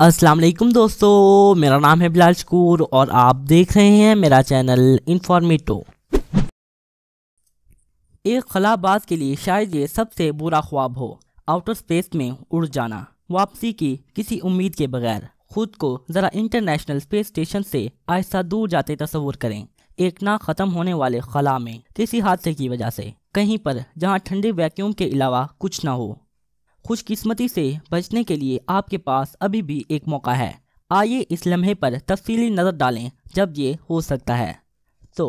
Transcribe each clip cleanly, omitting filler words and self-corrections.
अस्सलाम वालेकुम दोस्तों, मेरा नाम है बिलाल शकूर और आप देख रहे हैं मेरा चैनल इन्फॉर्मेटो। एक खलाबाज के लिए शायद ये सबसे बुरा ख्वाब हो, आउटर स्पेस में उड़ जाना, वापसी की किसी उम्मीद के बगैर। खुद को ज़रा इंटरनेशनल स्पेस स्टेशन से आहिस्ता दूर जाते तस्वुर करें, एक ना ख़त्म होने वाले खला में किसी हादसे की वजह से, कहीं पर जहां ठंडे वैक्यूम के अलावा कुछ ना हो। खुशकिस्मती से बचने के लिए आपके पास अभी भी एक मौका है। आइए इस लम्हे पर तफसीली नज़र डालें जब ये हो सकता है। तो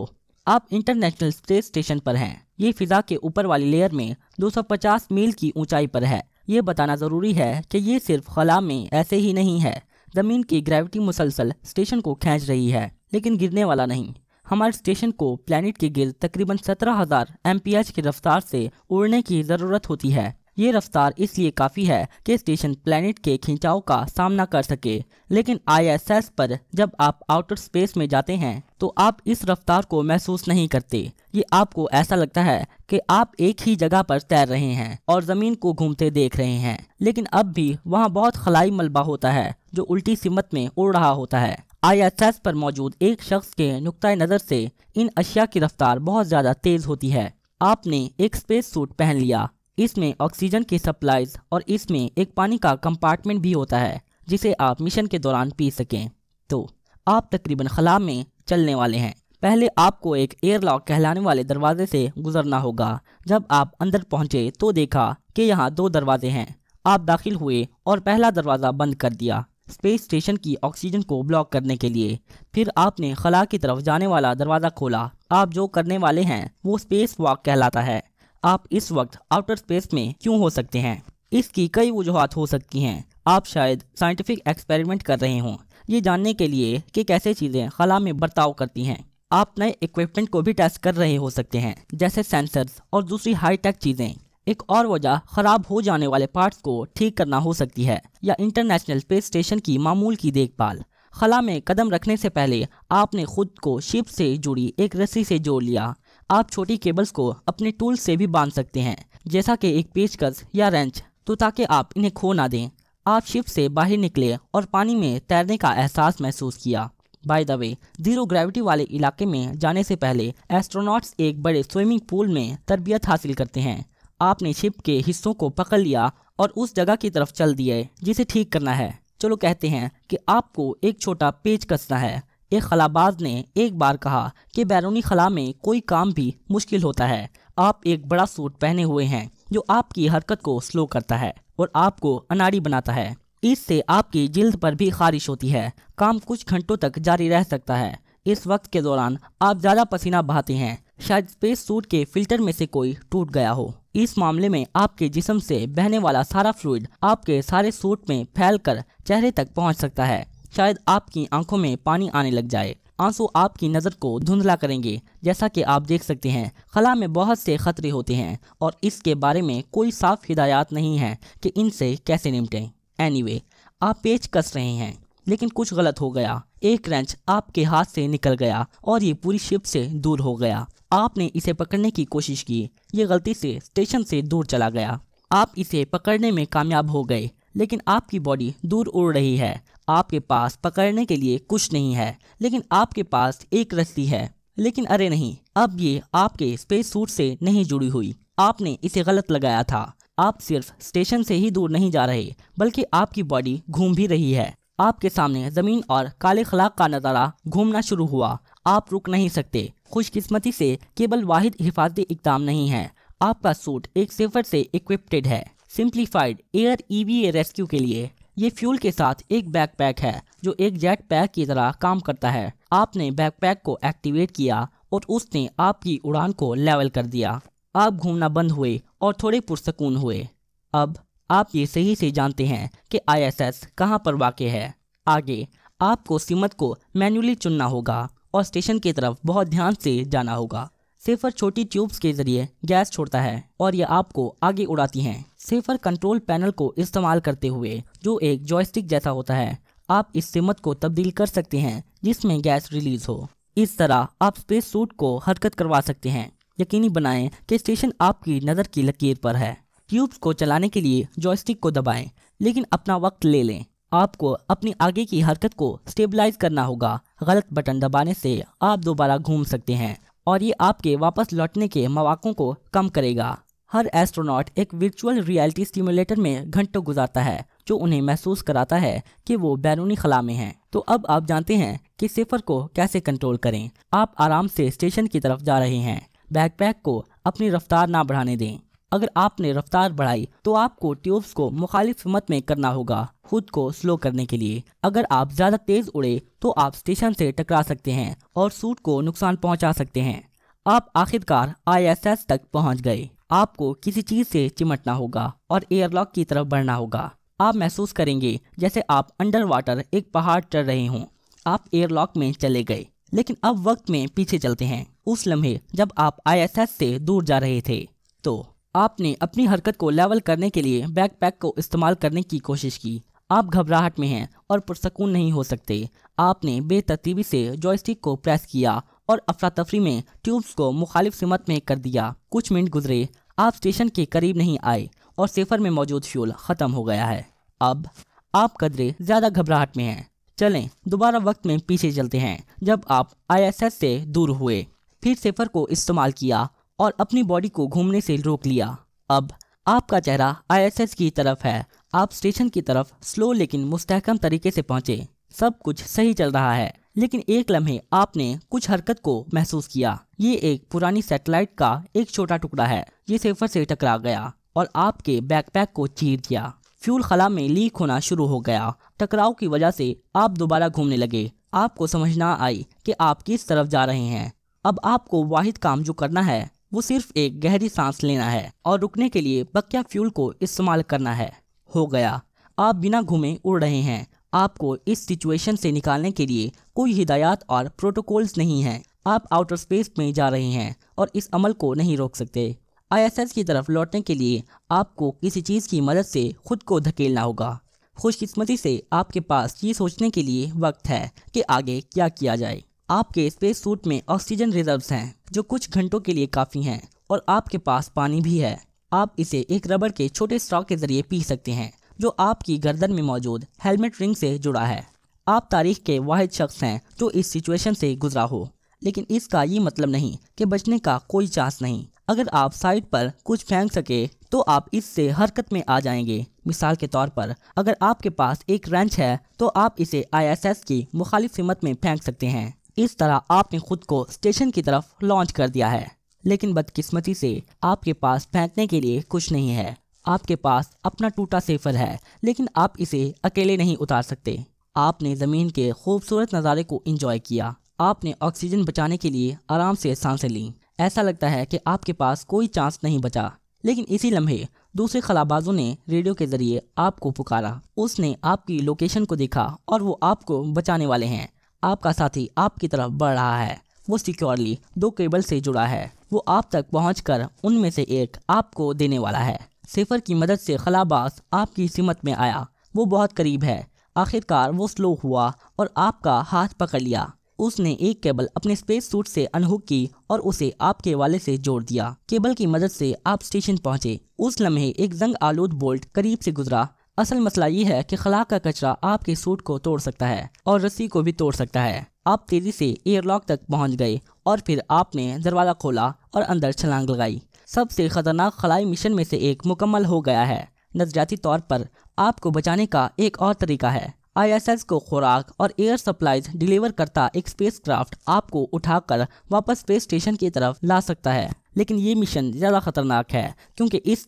आप इंटरनेशनल स्पेस स्टेशन पर हैं। ये फ़िज़ा के ऊपर वाली लेयर में 250 मील की ऊंचाई पर है। ये बताना ज़रूरी है कि ये सिर्फ खला में ऐसे ही नहीं है। ज़मीन की ग्रेविटी मुसलसल स्टेशन को खींच रही है, लेकिन गिरने वाला नहीं। हमारे स्टेशन को प्लैनेट के गिर्द तकरीबन 17,000 MPH की रफ्तार से उड़ने की ज़रूरत होती है। ये रफ्तार इसलिए काफ़ी है कि स्टेशन प्लैनेट के खिंचाव का सामना कर सके, लेकिन ISS पर जब आप आउटर स्पेस में जाते हैं तो आप इस रफ्तार को महसूस नहीं करते। ये आपको ऐसा लगता है कि आप एक ही जगह पर तैर रहे हैं और ज़मीन को घूमते देख रहे हैं, लेकिन अब भी वहाँ बहुत खलाई मलबा होता है जो उल्टी सिमत में उड़ रहा होता है। ISS पर मौजूद एक शख्स के नुक्ता नज़र से इन अशिया की रफ्तार बहुत ज़्यादा तेज़ होती है। आपने एक स्पेस सूट पहन लिया, इसमें ऑक्सीजन की सप्लाईज और इसमें एक पानी का कंपार्टमेंट भी होता है जिसे आप मिशन के दौरान पी सकें। तो आप तकरीबन खला में चलने वाले हैं। पहले आपको एक एयरलॉक कहलाने वाले दरवाजे से गुजरना होगा। जब आप अंदर पहुंचे तो देखा कि यहाँ 2 दरवाजे हैं। आप दाखिल हुए और पहला दरवाज़ा बंद कर दिया स्पेस स्टेशन की ऑक्सीजन को ब्लॉक करने के लिए। फिर आपने खला की तरफ जाने वाला दरवाज़ा खोला। आप जो करने वाले हैं वो स्पेस वॉक कहलाता है। आप इस वक्त आउटर स्पेस में क्यों हो सकते हैं? इसकी कई वजूहात हो सकती हैं। आप शायद साइंटिफिक एक्सपेरिमेंट कर रहे हों, ये जानने के लिए कि कैसे चीज़ें खला में बर्ताव करती हैं। आप नए इक्विपमेंट को भी टेस्ट कर रहे हो सकते हैं, जैसे सेंसर्स और दूसरी हाईटेक चीज़ें। एक और वजह ख़राब हो जाने वाले पार्ट्स को ठीक करना हो सकती है, या इंटरनेशनल स्पेस स्टेशन की मामूल की देखभाल। खला में कदम रखने से पहले आपने खुद को शिप से जुड़ी एक रस्सी से जोड़ लिया। आप छोटी केबल्स को अपने टूल से भी बांध सकते हैं, जैसा कि एक पेचकस या रेंच, तो ताकि आप इन्हें खो ना दें। आप शिप से बाहर निकले और पानी में तैरने का एहसास महसूस किया। By the way, zero gravity वाले इलाके में जाने से पहले एस्ट्रोनॉट्स एक बड़े स्विमिंग पूल में तरबियत हासिल करते हैं। आपने शिप के हिस्सों को पकड़ लिया और उस जगह की तरफ चल दिए जिसे ठीक करना है। चलो कहते हैं कि आपको एक छोटा पेच कसना है। एक खलाबाज ने एक बार कहा कि बैरूनी खला में कोई काम भी मुश्किल होता है। आप एक बड़ा सूट पहने हुए हैं जो आपकी हरकत को स्लो करता है और आपको अनाड़ी बनाता है। इससे आपकी जिल्द पर भी खारिश होती है। काम कुछ घंटों तक जारी रह सकता है। इस वक्त के दौरान आप ज़्यादा पसीना बहाते हैं। शायद स्पेस सूट के फिल्टर में से कोई टूट गया हो। इस मामले में आपके जिस्म से बहने वाला सारा फ्लूइड आपके सारे सूट में फैलकर चेहरे तक पहुंच सकता है। शायद आपकी आंखों में पानी आने लग जाए। आंसू आपकी नज़र को धुंधला करेंगे। जैसा कि आप देख सकते हैं, खला में बहुत से खतरे होते हैं और इसके बारे में कोई साफ हिदायत नहीं है कि इनसे कैसे निपटें। एनीवे, आप पेच कस रहे हैं, लेकिन कुछ गलत हो गया। एक रेंच आपके हाथ से निकल गया और ये पूरी शिप से दूर हो गया। आपने इसे पकड़ने की कोशिश की, ये गलती से स्टेशन से दूर चला गया। आप इसे पकड़ने में कामयाब हो गए, लेकिन आपकी बॉडी दूर उड़ रही है। आपके पास पकड़ने के लिए कुछ नहीं है, लेकिन आपके पास एक रस्सी है। लेकिन अरे नहीं, अब ये आपके स्पेस सूट से नहीं जुड़ी हुई। आपने इसे गलत लगाया था। आप सिर्फ स्टेशन से ही दूर नहीं जा रहे, बल्कि आपकी बॉडी घूम भी रही है। आपके सामने ज़मीन और काले खलाक का नज़ारा घूमना शुरू हुआ। आप रुक नहीं सकते। खुशकिस्मती से केवल वाहिद हिफाजती इक़दाम नहीं है। आपका सूट एक सिफर से इक्विप्ड है, सिंप्लीफाइड एयर EVA रेस्क्यू के लिए। ये फ्यूल के साथ एक बैकपैक है जो एक जेट पैक की तरह काम करता है। आपने बैकपैक को एक्टिवेट किया और उसने आपकी उड़ान को लेवल कर दिया। आप घूमना बंद हुए और थोड़े पुरसकून हुए। अब आप ये सही से जानते हैं कि ISS कहाँ पर वाक़ है। आगे आपको सिमत को मैन्युअली चुनना होगा और स्टेशन की तरफ बहुत ध्यान से जाना होगा। सेफर छोटी ट्यूब्स के जरिए गैस छोड़ता है और यह आपको आगे उड़ाती हैं। सेफर कंट्रोल पैनल को इस्तेमाल करते हुए, जो एक जॉयस्टिक जैसा होता है, आप इस सिमत को तब्दील कर सकते हैं जिसमें गैस रिलीज हो। इस तरह आप स्पेस सूट को हरकत करवा सकते हैं। यकीनी बनाएं कि स्टेशन आपकी नज़र की लकीर पर है। ट्यूब्स को चलाने के लिए जॉयस्टिक को दबाएं, लेकिन अपना वक्त ले लें। آپ کو اپنی آگے کی حرکت کو سٹیبلائز کرنا ہوگا۔ غلط بٹن دبانے سے آپ دوبارہ گھوم سکتے ہیں اور یہ آپ کے واپس لوٹنے کے مواقع کو کم کرے گا۔ ہر ایسٹروناٹ ایک ورچوئل ریئلٹی سٹیمولیٹر میں گھنٹوں گزارتا ہے جو انہیں محسوس کراتا ہے کہ وہ بیرونی خلا میں ہیں۔ تو اب آپ جانتے ہیں کہ سفر کو کیسے کنٹرول کریں۔ آپ آرام سے اسٹیشن کی طرف جا رہے ہیں۔ بیک پیک کو اپنی رفتار نہ بڑھانے دیں۔ اگر آپ نے رفتار بڑھائی تو آپ کو ٹیوبز کو مخالف سمت میں کرنا ہوگا خود کو سلو کرنے کے لیے۔ اگر آپ زیادہ تیز اڑے تو آپ اسٹیشن سے ٹکرا سکتے ہیں اور سوٹ کو نقصان پہنچا سکتے ہیں۔ آپ آخرکار ISS تک پہنچ گئے۔ آپ کو کسی چیز سے چمٹنا ہوگا اور ایئر لاک کی طرف بڑھنا ہوگا۔ آپ محسوس کریں گے جیسے آپ انڈر واٹر ایک پہاڑ چڑھ رہے ہوں۔ آپ ایئر لاک میں چلے گئے، لیکن اب وقت میں پیچھے چلتے ہیں۔ اس لمحے جب آپ ISS سے دور جا رہے تھے تو آپ نے اپنی حرکت کو لیول کرنے کے لیے بیک پیک کو استعمال کرنے کی کوشش کی۔ آپ گھبراہٹ میں ہیں اور پرسکون نہیں ہو سکتے۔ آپ نے بے ترتیبی سے جوائسٹک کو پریس کیا اور افراتفری میں ٹیوبز کو مخالف سمت میں کر دیا۔ کچھ منٹ گزرے، آپ اسٹیشن کے قریب نہیں آئے اور سفر میں موجود فیول ختم ہو گیا ہے۔ اب آپ قدرے زیادہ گھبراہٹ میں ہیں۔ چلیں دوبارہ وقت میں پیچھے چلتے ہیں جب آپ ISS سے دور ہوئے، پھر سفر کو استعمال کیا اور اپنی باڈی کو گھومنے سے روک لیا۔ اب آپ کا چہرہ ISS کی طرف ہے۔ آپ اسٹیشن کی طرف سلو لیکن مستحکم طریقے سے پہنچے۔ سب کچھ صحیح چل رہا ہے، لیکن ایک لمحے آپ نے کچھ حرکت کو محسوس کیا۔ یہ ایک پرانی سیٹلائٹ کا ایک چھوٹا ٹکڑا ہے۔ یہ سفر سے ٹکرا گیا اور آپ کے بیک پیک کو چیر دیا۔ فیول خلا میں لیک ہونا شروع ہو گیا۔ ٹکراؤ کی وجہ سے آپ دوبارہ گھومنے لگے۔ آپ کو سمجھ نہ آئی کہ آپ کس طرف جا رہے ہیں۔ اب آپ کو واحد کام جو کرنا ہے وہ صرف ایک گہری سانس لینا ہے اور رکنے کے لیے بقیہ فیول کو استعمال کرنا ہے۔ ہو گیا، آپ بنا گھومے اڑ رہے ہیں۔ آپ کو اس سچویشن سے نکالنے کے لیے کوئی ہدایات اور پروٹوکولز نہیں ہیں۔ آپ آؤٹر اسپیس میں جا رہے ہیں اور اس عمل کو نہیں روک سکتے۔ ISS کی طرف لوٹنے کے لیے آپ کو کسی چیز کی مدد سے خود کو دھکیلنا ہوگا۔ خوش قسمتی سے آپ کے پاس یہ سوچنے کے لیے وقت ہے کہ آگے کیا کیا جائے۔ آپ کے اسپیس سوٹ میں آکسیجن ریزروز ہیں جو کچھ گھنٹوں کے لیے کافی ہیں اور آپ کے پاس پانی بھی ہے۔ آپ اسے ایک ربڑ کے چھوٹے اسٹرا کے ذریعے پی سکتے ہیں جو آپ کی گردن میں موجود ہیلمٹ رنگ سے جڑا ہے۔ آپ تاریخ کے واحد شخص ہیں جو اس سچویشن سے گزرا ہو، لیکن اس کا یہ مطلب نہیں کہ بچنے کا کوئی چانس نہیں۔ اگر آپ سائڈ پر کچھ پھینک سکے تو آپ اس سے حرکت میں آ جائیں گے۔ مثال کے طور پر اگر آپ کے پاس ایک رینچ ہے تو آپ اسے ISS کی مخالف سمت میں پھینک سکتے ہیں۔ اس طرح آپ نے خود کو اسٹیشن کی طرف لانچ کر دیا ہے، لیکن بدقسمتی سے آپ کے پاس پھینکنے کے لیے کچھ نہیں ہے۔ آپ کے پاس اپنا ٹوٹا سیفر ہے، لیکن آپ اسے اکیلے نہیں اتار سکتے۔ آپ نے زمین کے خوبصورت نظارے کو انجوائے کیا۔ آپ نے آکسیجن بچانے کے لیے آرام سے سانسیں لیں۔ ایسا لگتا ہے کہ آپ کے پاس کوئی چانس نہیں بچا، لیکن اسی لمحے دوسرے خلابازوں نے ریڈیو کے ذریعے آپ کو پکارا۔ اس نے آپ کی لوکیشن کو دیکھا اور وہ آپ کو بچانے والے ہیں۔ آپ کا ساتھی آپ کی طرف بڑھ رہا ہے۔ وہ سیکیورلی 2 کیبل سے جڑا ہے۔ وہ آپ تک پہنچ کر ان میں سے ایک آپ کو دینے والا ہے۔ سفر کی مدد سے خلاباز آپ کی سمت میں آیا۔ وہ بہت قریب ہے۔ آخرکار وہ سلو ہوا اور آپ کا ہاتھ پکڑ لیا۔ اس نے ایک کیبل اپنے اسپیس سوٹ سے انہک کی اور اسے آپ کے والے سے جوڑ دیا۔ کیبل کی مدد سے آپ اسٹیشن پہنچے۔ اس لمحے ایک زنگ آلود بولٹ قریب سے گزرا۔ اصل مسئلہ یہ ہے کہ خلا کا کچرا آپ کے سوٹ کو توڑ سکتا ہے اور رسی کو بھی توڑ سکتا ہے۔ آپ تیزی سے ایئر لاک تک پہنچ گئے اور پھر آپ نے دروازہ کھولا اور اندر چھلانگ لگائی۔ سب سے خطرناک خلائی مشن میں سے ایک مکمل ہو گیا ہے۔ نظریاتی طور پر آپ کو بچانے کا ایک اور طریقہ ہے۔ ISS کو خوراک اور ایئر سپلائز ڈیلیور کرتا ایک اسپیس کرافٹ آپ کو اٹھا کر واپس اسپیس اسٹیشن کی طرف لا سکتا ہے، لیکن یہ مشن زیادہ خطرناک ہے کیونکہ اس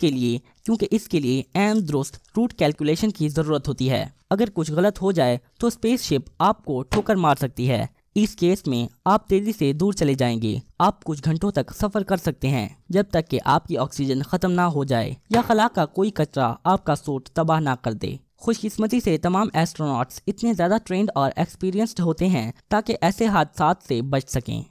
کے لیے عین درست روٹ کیلکولیشن کی ضرورت ہوتی ہے۔ اگر کچھ غلط ہو جائے تو اسپیس شپ آپ کو ٹھوکر مار سکتی ہے۔ اس کیس میں آپ تیزی سے دور چلے جائیں گے۔ آپ کچھ گھنٹوں تک سفر کر سکتے ہیں جب تک کہ آپ کی آکسیجن ختم نہ ہو جائے یا خلا کا کوئی کچرا آپ کا سوٹ تباہ نہ کر دے۔ خوش قسمتی سے تمام ایسٹروناٹس اتنے زیادہ ٹرینڈ اور ایکسپیرینسڈ ہوتے ہیں تاکہ ایسے حادثات سے بچ سکیں۔